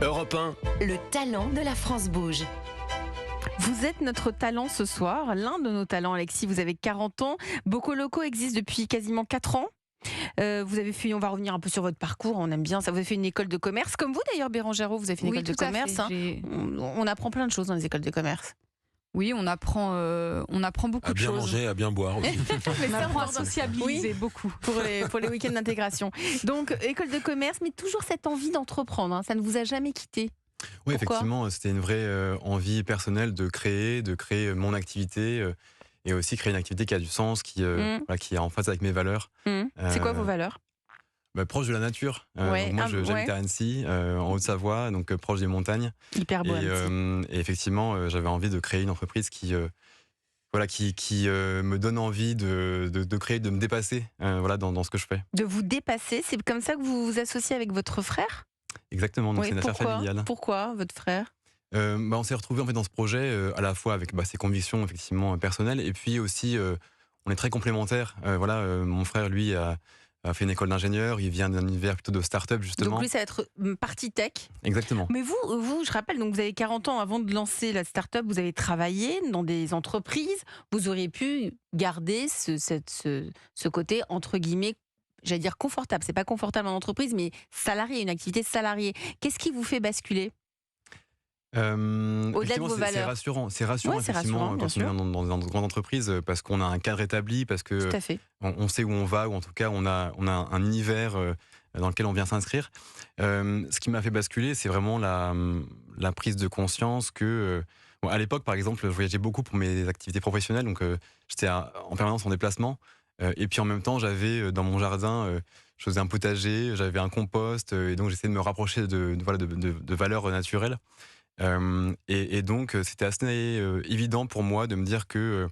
Europe 1. Le talent de la France bouge. Vous êtes notre talent ce soir, l'un de nos talents, Alexis. Vous avez 40 ans. Bocoloco existe depuis quasiment 4 ans. Vous avez fait, on va revenir un peu sur votre parcours, on aime bien ça. Vous avez fait une école de commerce, comme vous d'ailleurs, Bérangère, vous avez fait une école de commerce. On apprend plein de choses dans les écoles de commerce. Oui, on apprend beaucoup À de bien choses. manger, à bien boire aussi. On apprend à sociabiliser beaucoup. Pour les week-ends d'intégration. Donc, école de commerce, mais toujours cette envie d'entreprendre. Ça ne vous a jamais quitté. Oui, Pourquoi ? effectivement, c'était une vraie envie personnelle de créer mon activité et aussi créer une activité qui a du sens, qui est en phase avec mes valeurs. C'est quoi vos valeurs ? Proche de la nature. Ouais, Donc moi, j'habite à Annecy, en Haute-Savoie, donc proche des montagnes. Hyper beau. Et effectivement, j'avais envie de créer une entreprise qui me donne envie de créer, de me dépasser dans ce que je fais. De vous dépasser, c'est comme ça que vous vous associez avec votre frère ? Exactement, donc c'est une affaire familiale. Pourquoi votre frère ? On s'est retrouvés en fait dans ce projet à la fois avec ses convictions effectivement personnelles et puis aussi on est très complémentaires. Mon frère lui a fait une école d'ingénieur, il vient d'un univers plutôt de start-up justement. Donc lui ça va être partie tech. Exactement. Mais vous, je rappelle, donc vous avez 40 ans avant de lancer la start-up, vous avez travaillé dans des entreprises, vous auriez pu garder ce côté entre guillemets, j'allais dire confortable. C'est pas confortable en entreprise, mais salarié, une activité salariée. Qu'est-ce qui vous fait basculer ? Au-delà de vos valeurs. C'est rassurant effectivement quand on est dans une grande entreprise parce qu'on a un cadre établi, parce que tout à fait. On sait où on va, ou en tout cas on a un univers dans lequel on vient s'inscrire. Ce qui m'a fait basculer, c'est vraiment la prise de conscience que à l'époque par exemple, je voyageais beaucoup pour mes activités professionnelles, donc j'étais en permanence en déplacement. Et puis en même temps, j'avais dans mon jardin, je faisais un potager, j'avais un compost, et donc j'essayais de me rapprocher de valeurs naturelles. Et donc c'était assez évident pour moi de me dire que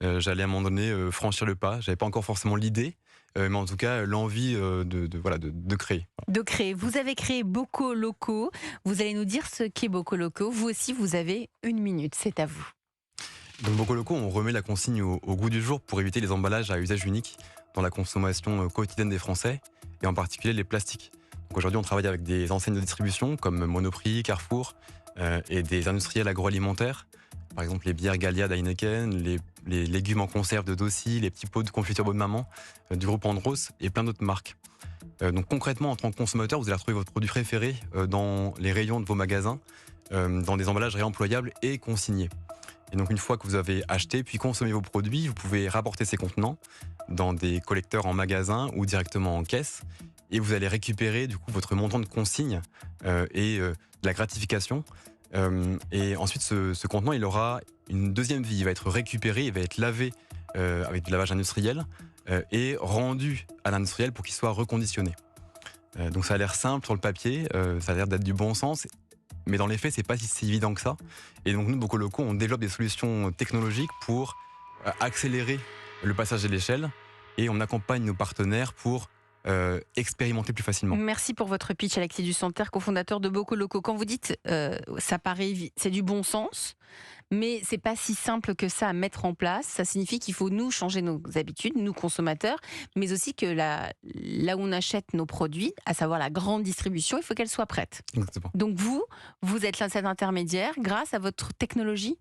j'allais à un moment donné franchir le pas. J'avais pas encore forcément l'idée, mais en tout cas l'envie de créer. De créer. Vous avez créé Bocoloco. Vous allez nous dire ce qu'est Bocoloco. Vous aussi, vous avez 1 minute. C'est à vous. Donc Bocoloco, on remet la consigne au goût du jour pour éviter les emballages à usage unique dans la consommation quotidienne des Français, et en particulier les plastiques. Donc aujourd'hui, on travaille avec des enseignes de distribution comme Monoprix, Carrefour, et des industriels agroalimentaires, par exemple les bières Gallia d'Heineken, les légumes en conserve de Dossi, les petits pots de confiture Beau de Maman du groupe Andros et plein d'autres marques. Donc concrètement, en tant que consommateur, vous allez retrouver votre produit préféré dans les rayons de vos magasins, dans des emballages réemployables et consignés. Et donc une fois que vous avez acheté puis consommé vos produits, vous pouvez rapporter ces contenants dans des collecteurs en magasin ou directement en caisse, et vous allez récupérer du coup votre montant de consigne et de la gratification. Et ensuite, ce contenant, il aura une deuxième vie. Il va être récupéré, il va être lavé avec du lavage industriel et rendu à l'industriel pour qu'il soit reconditionné. Donc ça a l'air simple sur le papier, ça a l'air d'être du bon sens, mais dans les faits, c'est pas si évident que ça. Et donc nous, Bocoloco, on développe des solutions technologiques pour accélérer le passage de l'échelle, et on accompagne nos partenaires pour expérimenter plus facilement. Merci pour votre pitch, Alexis Dusanter, cofondateur de Bocoloco. Quand vous dites ça paraît, c'est du bon sens, mais c'est pas si simple que ça à mettre en place. Ça signifie qu'il faut nous changer nos habitudes, nous consommateurs, mais aussi que là où on achète nos produits, à savoir la grande distribution, il faut qu'elle soit prête. Exactement. Donc vous êtes là cet intermédiaire grâce à votre technologie.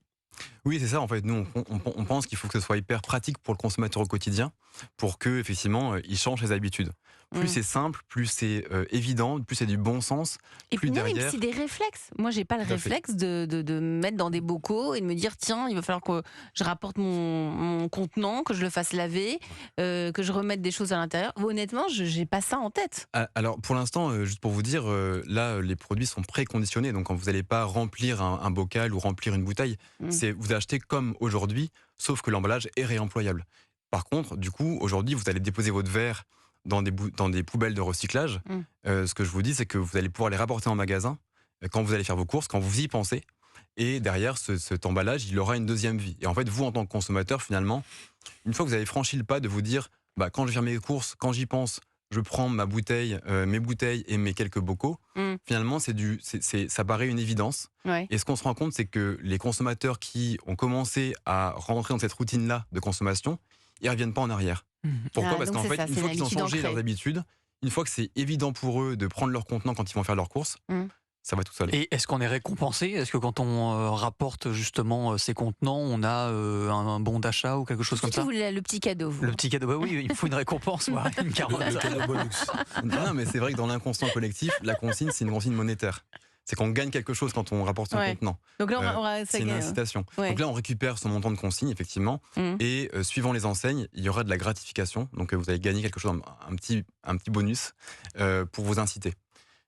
Oui, c'est ça. En fait, nous, on pense qu'il faut que ce soit hyper pratique pour le consommateur au quotidien, pour que effectivement, il change ses habitudes. Plus c'est simple, plus c'est évident, plus c'est du bon sens. Et plus puis non, derrière. c'est des réflexes. Moi, j'ai pas le réflexe de me mettre dans des bocaux et de me dire tiens, il va falloir que je rapporte mon contenant, que je le fasse laver, que je remette des choses à l'intérieur. Honnêtement, j'ai pas ça en tête. Alors, pour l'instant, juste pour vous dire, là, les produits sont préconditionnés. Donc, quand vous n'allez pas remplir un bocal ou remplir une bouteille, vous achetez comme aujourd'hui, sauf que l'emballage est réemployable. Par contre, du coup, aujourd'hui, vous allez déposer votre verre dans des poubelles de recyclage. Ce que je vous dis, c'est que vous allez pouvoir les rapporter en magasin quand vous allez faire vos courses, quand vous y pensez. Et derrière, cet emballage, il aura une deuxième vie. Et en fait, vous, en tant que consommateur, finalement, une fois que vous avez franchi le pas de vous dire, quand je vais faire mes courses, quand j'y pense, je prends ma bouteille, mes bouteilles et mes quelques bocaux, finalement, ça paraît une évidence. Ouais. Et ce qu'on se rend compte, c'est que les consommateurs qui ont commencé à rentrer dans cette routine-là de consommation, ils ne reviennent pas en arrière. Pourquoi ? Parce qu'en fait, une fois qu'ils ont changé leurs habitudes, une fois que c'est évident pour eux de prendre leur contenant quand ils vont faire leurs courses, ça va tout seul. Et est-ce qu'on est récompensé? Est-ce que quand on rapporte justement ces contenants, on a un bon d'achat ou quelque chose comme ça? Vous voulez le petit cadeau, vous. Le petit cadeau, bah oui, il me faut une récompense, voilà, une carotte. Le cadeau bonus. Non, mais c'est vrai que dans l'inconscient collectif, la consigne, c'est une consigne monétaire. C'est qu'on gagne quelque chose quand on rapporte son contenant. Donc là, ça c'est une gagne. incitation. Ouais. Donc là, on récupère son montant de consigne, effectivement, et suivant les enseignes, il y aura de la gratification. Donc vous allez gagner quelque chose, un petit bonus pour vous inciter.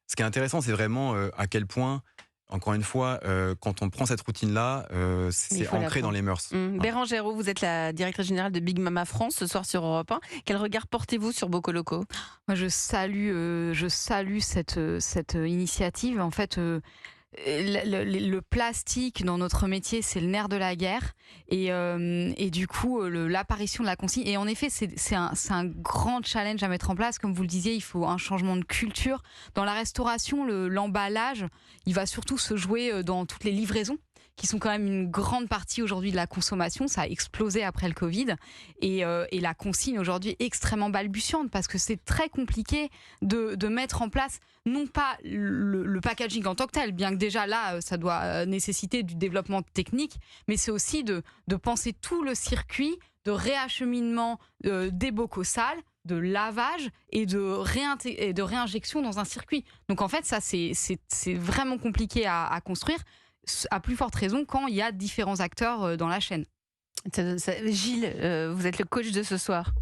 Ce qui est intéressant, c'est vraiment à quel point, encore une fois, quand on prend cette routine-là, c'est ancré dans les mœurs. Bérangère Haut, vous êtes la directrice générale de Big Mama France ce soir sur Europe 1. Quel regard portez-vous sur Bocoloco? Moi, je salue cette initiative. En fait, le plastique dans notre métier, c'est le nerf de la guerre. Et du coup, l'apparition de la consigne. Et en effet, c'est un grand challenge à mettre en place. Comme vous le disiez, il faut un changement de culture. Dans la restauration, l'emballage, il va surtout se jouer dans toutes les livraisons, qui sont quand même une grande partie aujourd'hui de la consommation. Ça a explosé après le Covid. Et la consigne aujourd'hui est extrêmement balbutiante parce que c'est très compliqué de mettre en place, non pas le packaging en tant que tel, bien que déjà là, ça doit nécessiter du développement technique, mais c'est aussi de penser tout le circuit de réacheminement des bocaux sales, de lavage et de réinjection dans un circuit. Donc en fait, ça, c'est vraiment compliqué à construire, à plus forte raison quand il y a différents acteurs dans la chaîne. Gilles, vous êtes le coach de ce soir.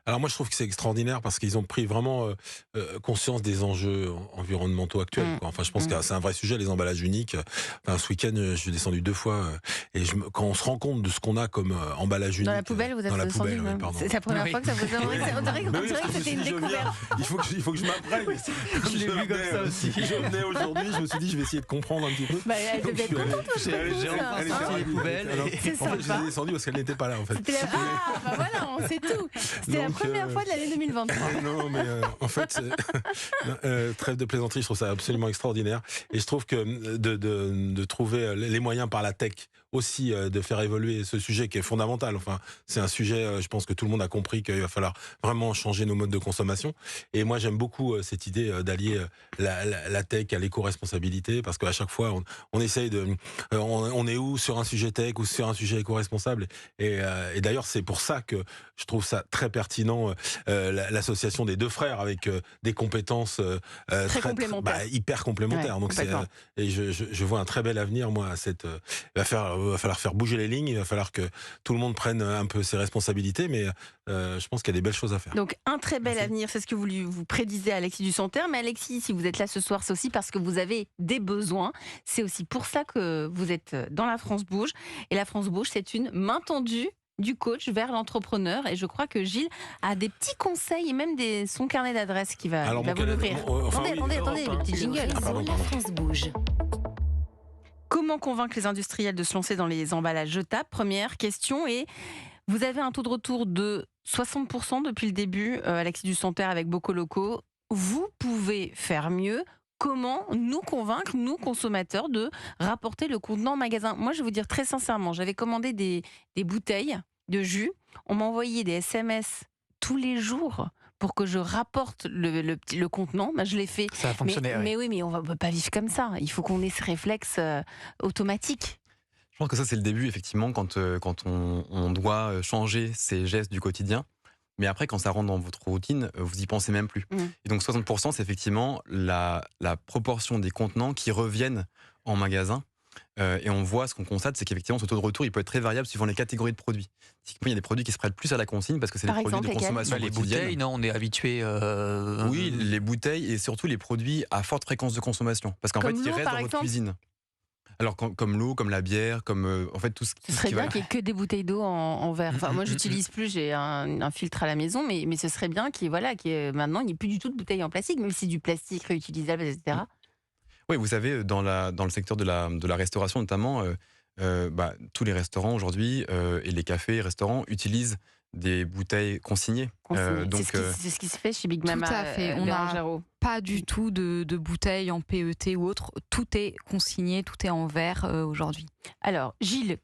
Alors moi je trouve que c'est extraordinaire parce qu'ils ont pris vraiment conscience des enjeux environnementaux actuels. Enfin je pense que c'est un vrai sujet, les emballages uniques. Enfin, ce week-end je suis descendu 2 fois et quand on se rend compte de ce qu'on a comme emballage unique Dans la poubelle, vous êtes dans la descendu, poubelle, oui, pardon. c'est la première fois que ça vous on dirait que c'était une découverte. Il faut que je m'apprenne. Je l'ai vu comme ça aussi. Je venais aujourd'hui, je me suis dit je vais essayer de comprendre un petit peu. Elle devait être contente aujourd'hui. J'ai enfin sorti les poubelles. C'est En fait je sympa. l'ai descendu parce qu'elle n'était pas là en fait. Ah, bah voilà, on sait tout. C'était la Donc, première fois de l'année 2023. Non, mais en fait, trêve de plaisanterie, je trouve ça absolument extraordinaire. Et je trouve que de trouver les moyens par la tech aussi de faire évoluer ce sujet qui est fondamental. Enfin, c'est un sujet, je pense que tout le monde a compris qu'il va falloir vraiment changer nos modes de consommation. Et moi, j'aime beaucoup cette idée d'allier la tech à l'éco-responsabilité, parce qu'à chaque fois, on essaye on est où sur un sujet tech ou sur un sujet éco-responsable. Et d'ailleurs, c'est pour ça que je trouve ça très pertinent, l'association des deux frères avec des compétences Très complémentaires. hyper complémentaires. Ouais, donc et je vois un très bel avenir, moi, à cette. Il va falloir faire bouger les lignes, il va falloir que tout le monde prenne un peu ses responsabilités, mais je pense qu'il y a des belles choses à faire. Donc un très bel avenir, c'est ce que vous prédisez à Alexis Dusanterre. Mais Alexis, si vous êtes là ce soir, c'est aussi parce que vous avez des besoins. C'est aussi pour ça que vous êtes dans la France Bouge. Et la France Bouge, c'est une main tendue du coach vers l'entrepreneur. Et je crois que Gilles a des petits conseils et même son carnet d'adresses qui va vous l'ouvrir. Attendez, le petit jingle. La France Bouge. Comment convaincre les industriels de se lancer dans les emballages jetables? Première question. Et vous avez un taux de retour de 60% depuis le début, Alexis Dusanterre, avec Bocoloco. Vous pouvez faire mieux. Comment nous convaincre, nous consommateurs, de rapporter le contenant en magasin? Moi, je vais vous dire très sincèrement, j'avais commandé des bouteilles de jus. On m'a envoyé des SMS tous les jours pour que je rapporte le contenant. Ben, je l'ai fait. Ça a fonctionné, mais oui, mais on ne peut pas vivre comme ça. Il faut qu'on ait ce réflexe automatique. Je pense que ça, c'est le début, effectivement, quand on doit changer ses gestes du quotidien. Mais après, quand ça rentre dans votre routine, vous y pensez même plus. Et donc 60%, c'est effectivement la proportion des contenants qui reviennent en magasin. Et on voit, ce qu'on constate, c'est qu'effectivement, ce taux de retour, il peut être très variable suivant les catégories de produits. Typiquement, il y a des produits qui se prêtent plus à la consigne parce que c'est des produits de consommation les quotidienne. bouteilles, non, on est habitué. Oui, les bouteilles et surtout les produits à forte fréquence de consommation. Parce qu'en fait, ils restent dans votre cuisine. Alors comme l'eau, comme la bière, comme en fait tout ce qui. Ce serait bien qu'il n'y ait que des bouteilles d'eau en verre. Enfin, moi, j'utilise plus, j'ai un filtre à la maison, mais ce serait bien maintenant, il n'y ait plus du tout de bouteilles en plastique, même si c'est du plastique réutilisable, etc. Oui, vous savez, dans le secteur de la restauration notamment, tous les restaurants aujourd'hui et les cafés et restaurants utilisent des bouteilles consignées. Donc, c'est ce qui se fait chez Big Tout Mama. à fait. On Bérangère a Rault. pas du tout de bouteilles en PET ou autre. Tout est consigné, tout est en verre aujourd'hui. Alors, Gilles,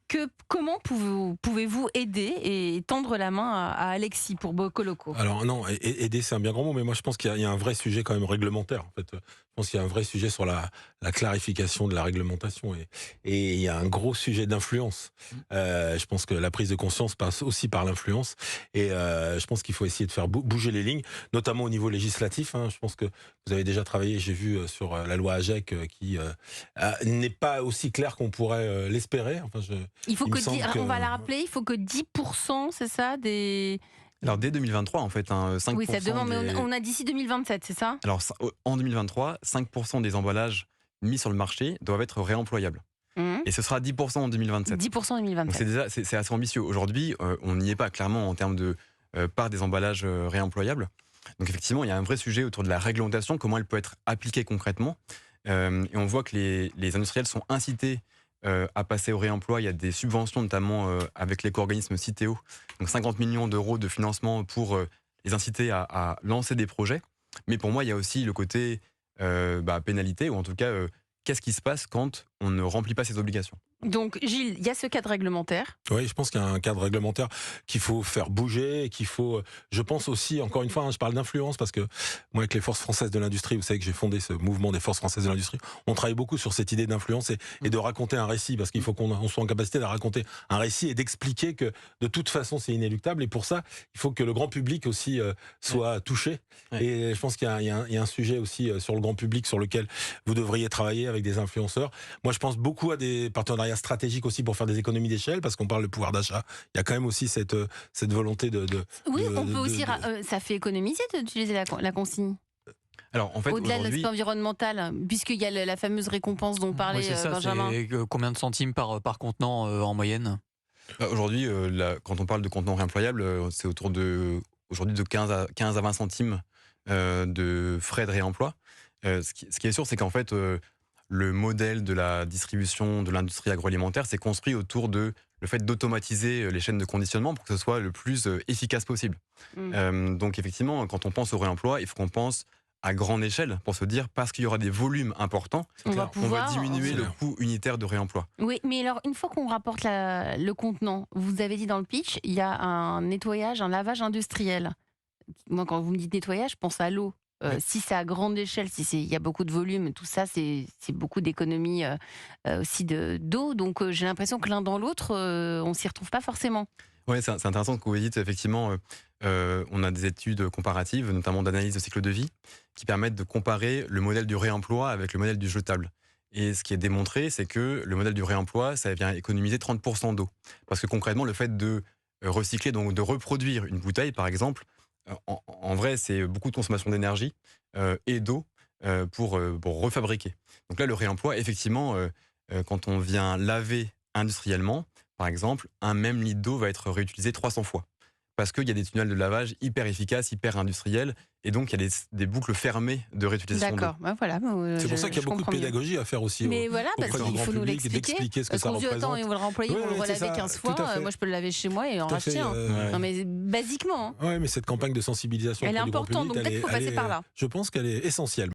comment pouvez-vous aider et tendre la main à Alexis pour Bocoloco? Alors non, aider c'est un bien grand mot, mais moi je pense qu'il y a un vrai sujet quand même réglementaire. En fait, je pense qu'il y a un vrai sujet sur la clarification de la réglementation et il y a un gros sujet d'influence. Je pense que la prise de conscience passe aussi par l'influence et je pense qu'il faut essayer de faire bouger les lignes, notamment au niveau législatif. Je pense que vous avez déjà travaillé, j'ai vu sur la loi AGEC qui n'est pas aussi claire qu'on pourrait l'espérer. Enfin, on va la rappeler, il faut que 10%, c'est ça, des... Alors dès 2023 en fait, 5%. Oui, ça demande, mais on a d'ici 2027, c'est ça? Alors en 2023, 5% des emballages mis sur le marché doivent être réemployables. Et ce sera 10% en 2027. 10% en Donc 2027. c'est assez ambitieux. Aujourd'hui, on n'y est pas clairement en termes de part des emballages réemployables. Donc effectivement, il y a un vrai sujet autour de la réglementation, comment elle peut être appliquée concrètement. Et on voit que les industriels sont incités à passer au réemploi. Il y a des subventions, notamment avec l'éco-organisme Citeo, donc 50 millions d'euros de financement pour les inciter à lancer des projets. Mais pour moi, il y a aussi le côté pénalité, ou en tout cas, qu'est-ce qui se passe quand on ne remplit pas ses obligations. Donc, Gilles, il y a ce cadre réglementaire. Oui, je pense qu'il y a un cadre réglementaire qu'il faut faire bouger, qu'il faut... Je pense aussi, encore une fois, je parle d'influence parce que moi, avec les Forces françaises de l'industrie, vous savez que j'ai fondé ce mouvement des Forces françaises de l'industrie, on travaille beaucoup sur cette idée d'influence et de raconter un récit, parce qu'il faut qu'on soit en capacité de raconter un récit et d'expliquer que de toute façon, c'est inéluctable. Et pour ça, il faut que le grand public aussi soit touché. Et je pense qu'il y a un sujet aussi sur le grand public sur lequel vous devriez travailler avec des influenceurs. Moi, je pense beaucoup à des partenariats stratégiques aussi pour faire des économies d'échelle, parce qu'on parle de pouvoir d'achat. Il y a quand même aussi cette volonté Oui, on peut aussi... ça fait économiser d'utiliser la consigne. Alors, en fait, au-delà de l'aspect environnemental, puisqu'il y a la fameuse récompense dont parlait Benjamin. C'est combien de centimes par contenant en moyenne? Aujourd'hui, quand on parle de contenants réemployables, c'est autour de 15 à 20 centimes de frais de réemploi. Ce qui est sûr, c'est qu'en fait, le modèle de la distribution de l'industrie agroalimentaire s'est construit autour de le fait d'automatiser les chaînes de conditionnement pour que ce soit le plus efficace possible. Donc effectivement, quand on pense au réemploi, il faut qu'on pense à grande échelle pour se dire, parce qu'il y aura des volumes importants, on va diminuer le coût unitaire de réemploi. Oui, mais alors une fois qu'on rapporte le contenant, vous avez dit dans le pitch, il y a un nettoyage, un lavage industriel. Moi, quand vous me dites nettoyage, je pense à l'eau. Si c'est à grande échelle, il y a beaucoup de volume, tout ça, c'est beaucoup d'économies aussi d'eau. Donc j'ai l'impression que l'un dans l'autre, on s'y retrouve pas forcément. Oui, c'est intéressant que vous dites, effectivement, on a des études comparatives, notamment d'analyse de cycle de vie, qui permettent de comparer le modèle du réemploi avec le modèle du jetable. Et ce qui est démontré, c'est que le modèle du réemploi, ça vient économiser 30% d'eau. Parce que concrètement, le fait de recycler, donc de reproduire une bouteille, par exemple, en vrai, c'est beaucoup de consommation d'énergie et d'eau pour refabriquer. Donc là, le réemploi, effectivement, quand on vient laver industriellement, par exemple, un même litre d'eau va être réutilisé 300 fois. Parce qu'il y a des tunnels de lavage hyper efficaces, hyper industriels, et donc il y a des boucles fermées de réutilisation d'eau. D'accord, voilà. C'est pour ça qu'il y a beaucoup de pédagogie à faire aussi. Mais voilà, parce qu'il faut nous l'expliquer. Ce que ça représente. Attends, on va le remployer, on va le relaver 15 fois. Moi, je peux le laver chez moi et en racheter un. Non, mais basiquement. Oui, mais cette campagne de sensibilisation, elle est importante, donc peut-être qu'il faut passer par là. Je pense qu'elle est essentielle.